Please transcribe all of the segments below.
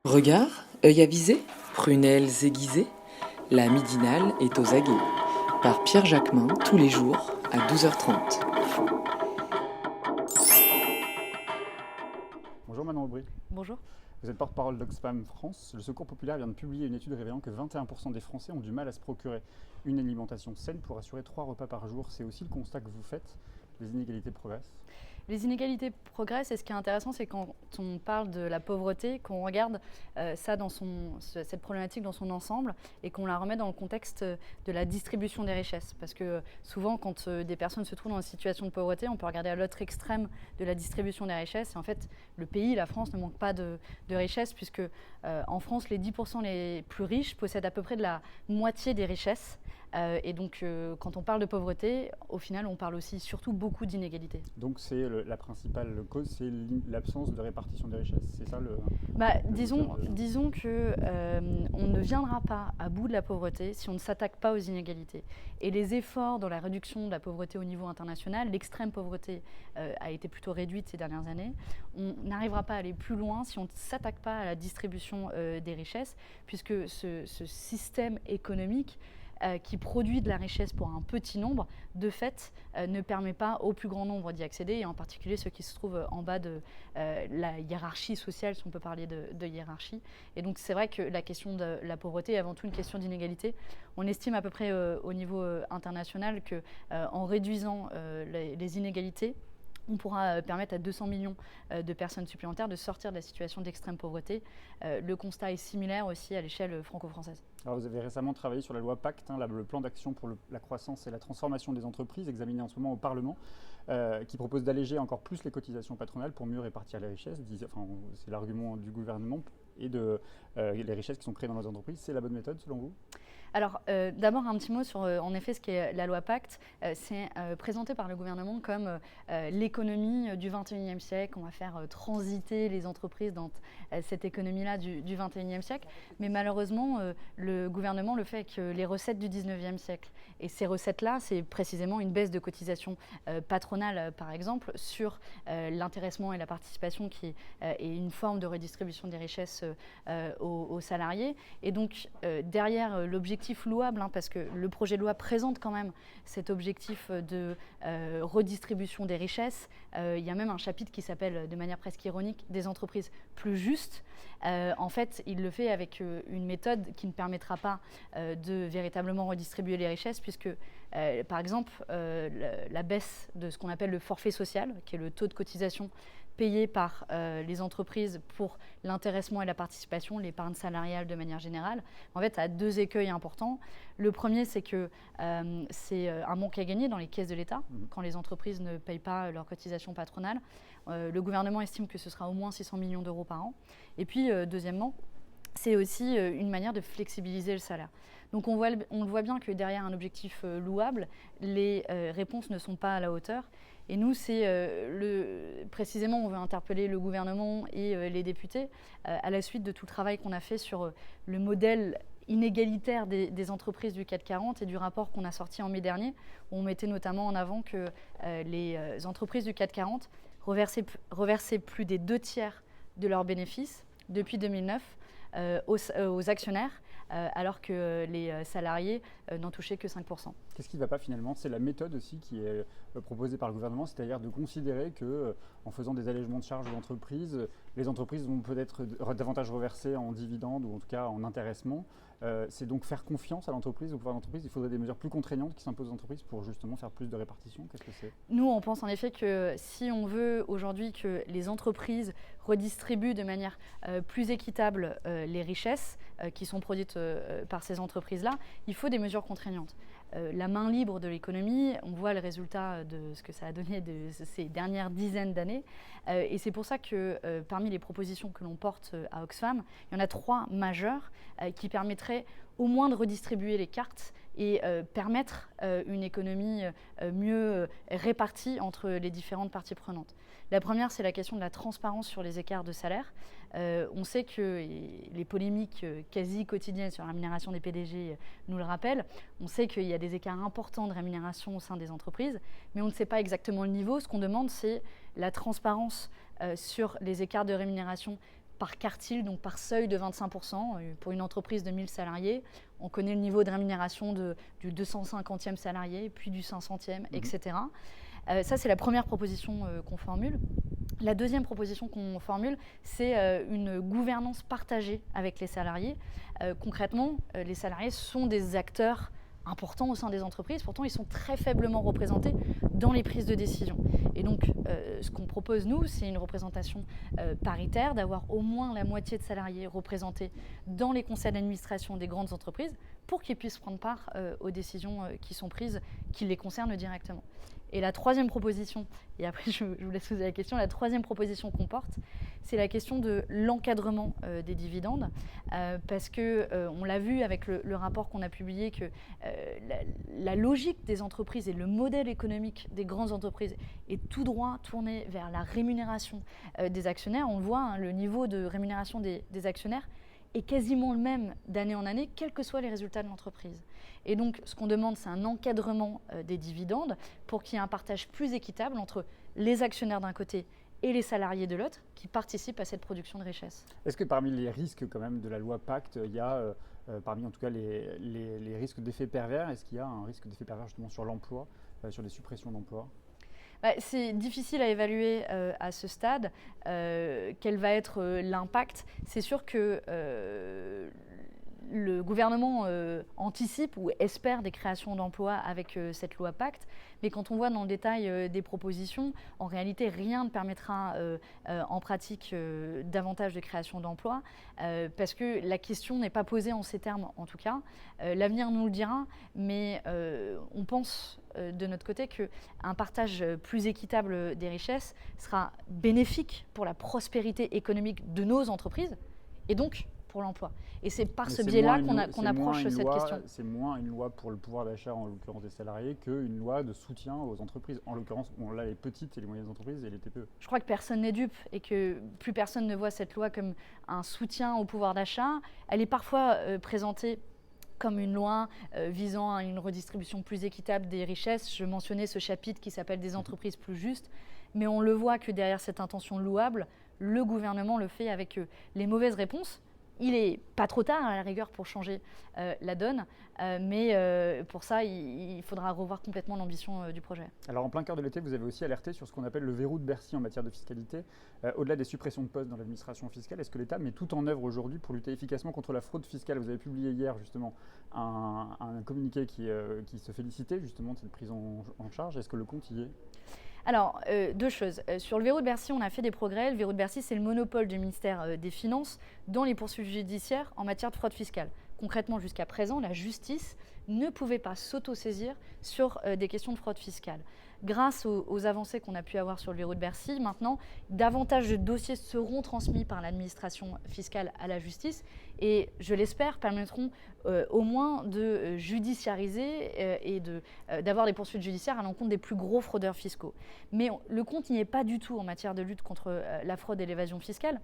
Regard, œil avisé, prunelles aiguisées, la midinale est aux aguets. Par Pierre Jacquemin, tous les jours, à 12h30. Bonjour Manon Aubry, Bonjour. vous êtes porte-parole d'Oxfam France. Le Secours populaire vient de publier une étude révélant que 21% des Français ont du mal à se procurer une alimentation saine pour assurer 3 repas par jour. C'est aussi le constat que vous faites, les inégalités progressent. Les inégalités progressent et ce qui est intéressant, c'est quand on parle de la pauvreté, qu'on regarde cette problématique dans son ensemble et qu'on la remet dans le contexte de la distribution des richesses. Parce que souvent, quand des personnes se trouvent dans une situation de pauvreté, on peut regarder à l'autre extrême de la distribution des richesses. Et en fait, le pays, la France, ne manque pas de richesses puisque en France, les 10% les plus riches possèdent à peu près de la moitié des richesses. Et donc, quand on parle de pauvreté, au final, on parle aussi surtout beaucoup d'inégalités. Donc c'est la principale cause, c'est l'absence de répartition des richesses, c'est ça disons que on ne viendra pas à bout de la pauvreté si on ne s'attaque pas aux inégalités. Et les efforts dans la réduction de la pauvreté au niveau international, l'extrême pauvreté a été plutôt réduite ces dernières années. On n'arrivera pas à aller plus loin si on ne s'attaque pas à la distribution des richesses, puisque ce système économique qui produit de la richesse pour un petit nombre, de fait, ne permet pas au plus grand nombre d'y accéder, et en particulier ceux qui se trouvent en bas de la hiérarchie sociale, si on peut parler de hiérarchie. Et donc c'est vrai que la question de la pauvreté est avant tout une question d'inégalité. On estime à peu près au niveau international qu'en réduisant les inégalités, on pourra permettre à 200 millions de personnes supplémentaires de sortir de la situation d'extrême pauvreté. Le constat est similaire aussi à l'échelle franco-française. Alors vous avez récemment travaillé sur la loi Pacte, le plan d'action pour la croissance et la transformation des entreprises, examiné en ce moment au Parlement, qui propose d'alléger encore plus les cotisations patronales pour mieux répartir les richesses. C'est l'argument du gouvernement et les richesses qui sont créées dans nos entreprises. C'est la bonne méthode selon vous ? Alors, d'abord un petit mot sur en effet ce qu'est la loi Pacte. C'est présenté par le gouvernement comme l'économie du 21e siècle. On va faire transiter les entreprises dans cette économie-là du 21e siècle. Mais malheureusement, le gouvernement le fait avec les recettes du 19e siècle. Et ces recettes-là, c'est précisément une baisse de cotisation patronale, par exemple, sur l'intéressement et la participation qui est une forme de redistribution des richesses aux salariés. Et donc, derrière l'objectif louable, parce que le projet de loi présente quand même cet objectif de redistribution des richesses. Il y a même un chapitre qui s'appelle, de manière presque ironique, des entreprises plus justes. En fait, il le fait avec une méthode qui ne permettra pas de véritablement redistribuer les richesses, puisque, par exemple, la baisse de ce qu'on appelle le forfait social, qui est le taux de cotisation payé par les entreprises pour l'intéressement et la participation, l'épargne salariale de manière générale, en fait, a deux écueils importants. Le premier, c'est que c'est un manque à gagner dans les caisses de l'État quand les entreprises ne payent pas leur cotisation patronale. Le gouvernement estime que ce sera au moins 600 millions d'euros par an. Et puis, deuxièmement, c'est aussi une manière de flexibiliser le salaire. Donc on le voit bien que derrière un objectif louable, les réponses ne sont pas à la hauteur. Et nous, précisément, on veut interpeller le gouvernement et les députés à la suite de tout le travail qu'on a fait sur le modèle inégalitaire des entreprises du CAC 40 et du rapport qu'on a sorti en mai dernier, où on mettait notamment en avant que les entreprises du CAC 40 reversaient plus des 2/3 de leurs bénéfices depuis 2009 aux actionnaires, alors que les salariés n'en touchaient que 5%. Qu'est-ce qui ne va pas finalement ? C'est la méthode aussi qui est proposée par le gouvernement, c'est-à-dire de considérer qu'en faisant des allègements de charges aux entreprises, les entreprises vont peut-être davantage reverser en dividendes ou en tout cas en intéressement. C'est donc faire confiance à l'entreprise, au pouvoir de l'entreprise. Il faudrait des mesures plus contraignantes qui s'imposent aux entreprises pour justement faire plus de répartition. Qu'est-ce que c'est ? Nous, on pense en effet que si on veut aujourd'hui que les entreprises redistribuent de manière plus équitable les richesses qui sont produites par ces entreprises-là, il faut des mesures contraignantes. La main libre de l'économie, on voit le résultat de ce que ça a donné de ces dernières dizaines d'années. Et c'est pour ça que parmi les propositions que l'on porte à Oxfam, il y en a 3 majeures qui permettraient au moins de redistribuer les cartes et permettre une économie mieux répartie entre les différentes parties prenantes. La première, c'est la question de la transparence sur les écarts de salaire. On sait que les polémiques quasi quotidiennes sur la rémunération des PDG nous le rappellent. On sait qu'il y a des écarts importants de rémunération au sein des entreprises, mais on ne sait pas exactement le niveau. Ce qu'on demande, c'est la transparence sur les écarts de rémunération par quartile, donc par seuil de 25%. Pour une entreprise de 1000 salariés, on connaît le niveau de rémunération du 250e salarié, puis du 500e, etc. Ça, c'est la première proposition qu'on formule. La deuxième proposition qu'on formule, c'est une gouvernance partagée avec les salariés. Concrètement, les salariés sont des acteurs importants au sein des entreprises, pourtant ils sont très faiblement représentés dans les prises de décision. Et donc ce qu'on propose nous, c'est une représentation paritaire, d'avoir au moins la moitié de salariés représentés dans les conseils d'administration des grandes entreprises pour qu'ils puissent prendre part aux décisions qui sont prises, qui les concernent directement. Et la troisième proposition, et après je vous laisse poser la question, la troisième proposition qu'on porte, c'est la question de l'encadrement des dividendes, parce qu'on l'a vu avec le rapport qu'on a publié, que la logique des entreprises et le modèle économique des grandes entreprises est tout droit tourné vers la rémunération des actionnaires. On le voit, le niveau de rémunération des actionnaires est quasiment le même d'année en année, quels que soient les résultats de l'entreprise. Et donc, ce qu'on demande, c'est un encadrement des dividendes pour qu'il y ait un partage plus équitable entre les actionnaires d'un côté et les salariés de l'autre qui participent à cette production de richesse. Est-ce que parmi les risques quand même de la loi Pacte, il y a, parmi en tout cas les risques d'effet pervers, est-ce qu'il y a un risque d'effet pervers justement sur l'emploi, sur des suppressions d'emplois ? C'est difficile à évaluer à ce stade quel va être l'impact. C'est sûr que le gouvernement anticipe ou espère des créations d'emplois avec cette loi Pacte, mais quand on voit dans le détail des propositions, en réalité rien ne permettra en pratique davantage de création d'emplois, parce que la question n'est pas posée en ces termes en tout cas. L'avenir nous le dira, mais on pense de notre côté qu'un partage plus équitable des richesses sera bénéfique pour la prospérité économique de nos entreprises et donc pour l'emploi. Et c'est par ce biais-là qu'on approche cette question. C'est moins une loi pour le pouvoir d'achat, en l'occurrence des salariés, qu'une loi de soutien aux entreprises. En l'occurrence, on a les petites et les moyennes entreprises et les TPE. Je crois que personne n'est dupe et que plus personne ne voit cette loi comme un soutien au pouvoir d'achat. Elle est parfois présentée comme une loi visant à une redistribution plus équitable des richesses. Je mentionnais ce chapitre qui s'appelle « Des entreprises plus justes », mais on le voit que derrière cette intention louable, le gouvernement le fait avec les mauvaises réponses. Il n'est pas trop tard à la rigueur pour changer la donne, mais pour ça, il faudra revoir complètement l'ambition du projet. Alors en plein cœur de l'été, vous avez aussi alerté sur ce qu'on appelle le verrou de Bercy en matière de fiscalité. Au-delà des suppressions de postes dans l'administration fiscale, est-ce que l'État met tout en œuvre aujourd'hui pour lutter efficacement contre la fraude fiscale ? Vous avez publié hier justement un communiqué qui se félicitait justement de cette prise en charge. Est-ce que le compte y est ? Alors, deux choses. Sur le verrou de Bercy, on a fait des progrès. Le verrou de Bercy, c'est le monopole du ministère des Finances dans les poursuites judiciaires en matière de fraude fiscale. Concrètement, jusqu'à présent, la justice ne pouvait pas s'autosaisir sur des questions de fraude fiscale. Grâce aux avancées qu'on a pu avoir sur le verrou de Bercy, maintenant, davantage de dossiers seront transmis par l'administration fiscale à la justice et, je l'espère, permettront au moins de judiciariser et d'avoir des poursuites judiciaires à l'encontre des plus gros fraudeurs fiscaux. Mais le compte n'y est pas du tout en matière de lutte contre la fraude et l'évasion fiscale.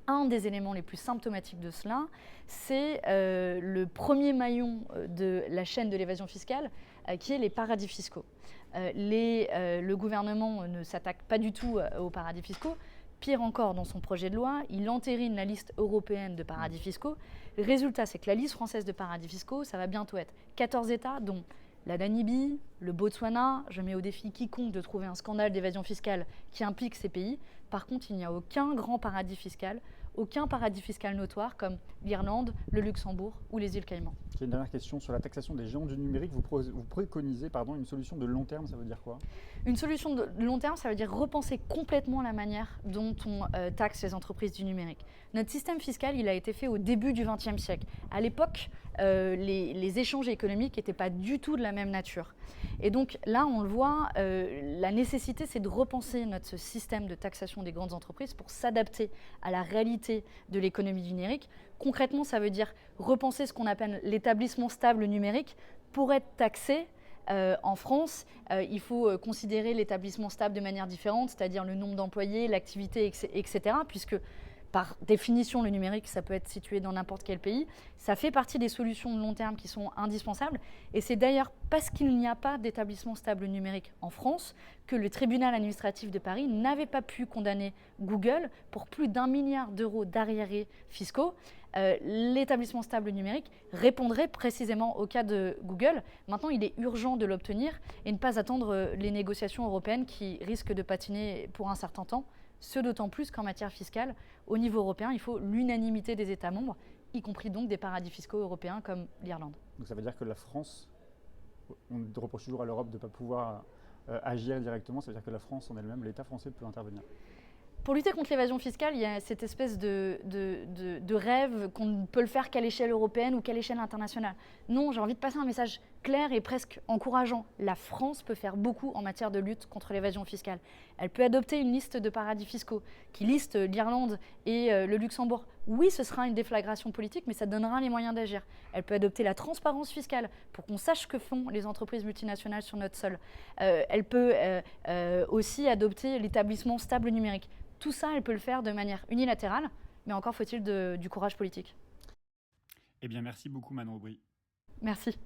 Un des éléments les plus symptomatiques de cela, c'est le premier maillon de la chaîne de l'évasion fiscale, qui est les paradis fiscaux. Le gouvernement ne s'attaque pas du tout aux paradis fiscaux. Pire encore, dans son projet de loi, il entérine la liste européenne de paradis fiscaux. Le résultat, c'est que la liste française de paradis fiscaux, ça va bientôt être 14 États, dont la Namibie, le Botswana. Je mets au défi quiconque de trouver un scandale d'évasion fiscale qui implique ces pays. Par contre, il n'y a aucun grand paradis fiscal, aucun paradis fiscal notoire comme l'Irlande, le Luxembourg ou les îles Caïmans. J'ai une dernière question sur la taxation des géants du numérique. Vous préconisez une solution de long terme, ça veut dire quoi ? Une solution de long terme, ça veut dire repenser complètement la manière dont on taxe les entreprises du numérique. Notre système fiscal, il a été fait au début du XXe siècle. À l'époque, les échanges économiques n'étaient pas du tout de la même nature. Et donc là, on le voit, la nécessité, c'est de repenser notre système de taxation des grandes entreprises pour s'adapter à la réalité de l'économie du numérique. Concrètement, ça veut dire repenser ce qu'on appelle l'établissement stable numérique. Pour être taxé en France, il faut considérer l'établissement stable de manière différente, c'est-à-dire le nombre d'employés, l'activité, etc., puisque par définition, le numérique, ça peut être situé dans n'importe quel pays. Ça fait partie des solutions de long terme qui sont indispensables. Et c'est d'ailleurs parce qu'il n'y a pas d'établissement stable numérique en France que le tribunal administratif de Paris n'avait pas pu condamner Google pour plus d'1 milliard d'euros d'arriérés fiscaux. L'établissement stable numérique répondrait précisément au cas de Google. Maintenant, il est urgent de l'obtenir et ne pas attendre les négociations européennes qui risquent de patiner pour un certain temps. Ce d'autant plus qu'en matière fiscale, au niveau européen, il faut l'unanimité des États membres, y compris donc des paradis fiscaux européens comme l'Irlande. Donc ça veut dire que la France, on reproche toujours à l'Europe de ne pas pouvoir agir directement, ça veut dire que la France en elle-même, l'État français peut intervenir. Pour lutter contre l'évasion fiscale, il y a cette espèce de rêve qu'on ne peut le faire qu'à l'échelle européenne ou qu'à l'échelle internationale. Non, j'ai envie de passer un message clair et presque encourageant. La France peut faire beaucoup en matière de lutte contre l'évasion fiscale. Elle peut adopter une liste de paradis fiscaux qui liste l'Irlande et le Luxembourg. Oui, ce sera une déflagration politique, mais ça donnera les moyens d'agir. Elle peut adopter la transparence fiscale pour qu'on sache ce que font les entreprises multinationales sur notre sol. Elle peut aussi adopter l'établissement stable numérique. Tout ça, elle peut le faire de manière unilatérale, mais encore faut-il du courage politique. Eh bien, merci beaucoup Manon Aubry. Merci.